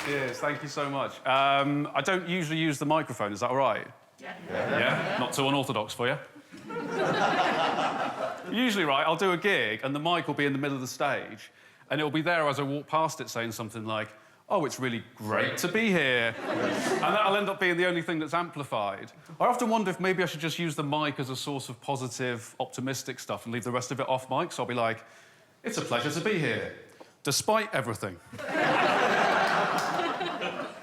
Cheers, thank you so much. I don't usually use the microphone, is that all right? Yeah? Not too unorthodox for you? Usually, right, I'll do a gig and the mic will be in the middle of the stage and it'll be there as I walk past it saying something like, oh, it's really great to be here. And that'll end up being the only thing that's amplified. I often wonder if maybe I should just use the mic as a source of positive, optimistic stuff and leave the rest of it off mic, so I'll be like, it's a pleasure to be here, despite everything.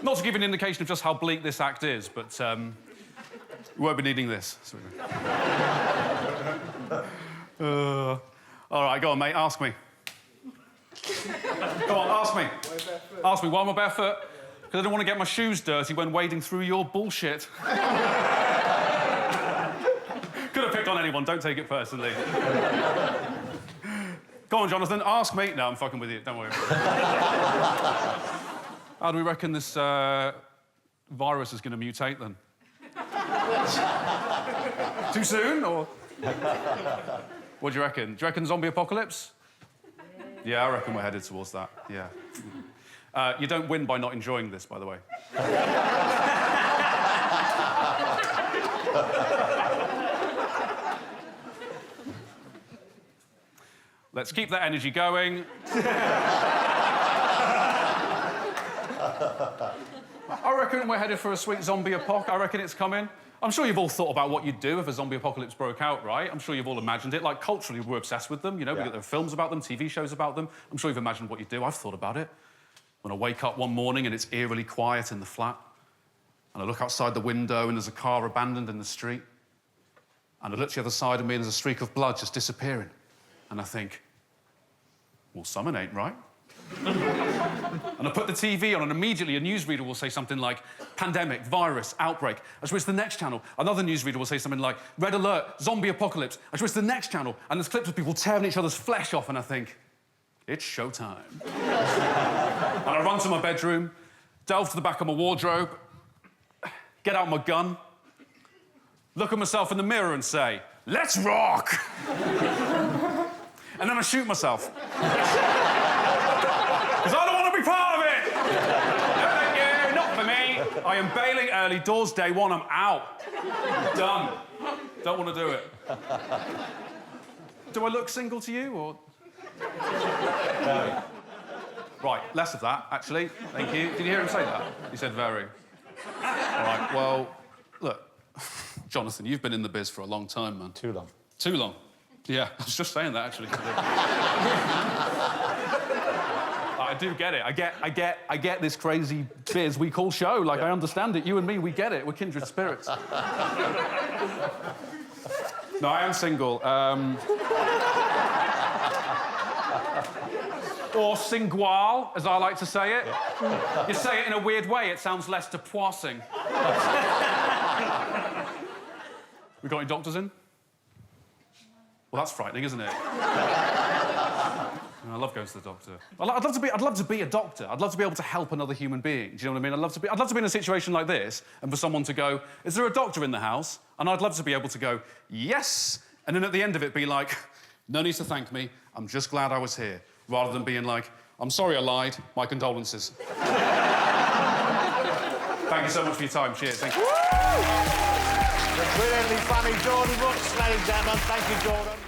Not to give an indication of just how bleak this act is, but we won't be needing this. All right, go on, mate, ask me. Go on, ask me. Ask me, why am I barefoot? Because I don't want to get my shoes dirty when wading through your bullshit. Could have picked on anyone, don't take it personally. Go on, Jonathan, ask me. No, I'm fucking with you, don't worry. How do we reckon this virus is going to mutate, then? Too soon, or...? What do you reckon? Do you reckon zombie apocalypse? Yeah, I reckon we're headed towards that, yeah. You don't win by not enjoying this, by the way. Let's keep that energy going. I reckon we're headed for a sweet zombie apoc. I reckon it's coming. I'm sure you've all thought about what you'd do if a zombie apocalypse broke out, right? I'm sure you've all imagined it. Like, culturally, we're obsessed with them, you know? Yeah. There are films about them, TV shows about them. I'm sure you've imagined what you'd do. I've thought about it. When I wake up one morning and it's eerily quiet in the flat, and I look outside the window and there's a car abandoned in the street, and I look to the other side of me and there's a streak of blood just disappearing, and I think, well, something ain't right. And I put the TV on and immediately a newsreader will say something like, pandemic, virus, outbreak. I switch to the next channel. Another newsreader will say something like, red alert, zombie apocalypse. I switch to the next channel and there's clips of people tearing each other's flesh off and I think, it's showtime. And I run to my bedroom, delve to the back of my wardrobe, get out my gun, look at myself in the mirror and say, let's rock! And then I shoot myself. Because I don't want to be part of it! No, thank you, not for me. I am bailing early doors day one, I'm out. Done. Don't want to do it. Do I look single to you, or...? No. Right, less of that, actually. Thank you. Did you hear him say that? He said very. All right, well, look, Jonathan, you've been in the biz for a long time, man. Too long. Too long. Yeah, I was just saying that, actually. I do get it. I get this crazy biz we call show. Like, yeah. I understand it. You and me, we get it. We're kindred spirits. No, I am single. Or singual, as I like to say it. Yeah. You say it in a weird way, it sounds less depressing. We got any doctors in? Well, that's frightening, isn't it? I love going to the doctor. I'd love to be a doctor. I'd love to be able to help another human being. Do you know what I mean? I'd love to be in a situation like this and for someone to go, is there a doctor in the house? And I'd love to be able to go, yes! And then at the end of it be like, no need to thank me, I'm just glad I was here. Rather than being like, I'm sorry I lied, my condolences. Thank you so much for your time. Cheers, thank you. The brilliantly funny Jordan Brookes, ladies and gentlemen. Thank you, Jordan.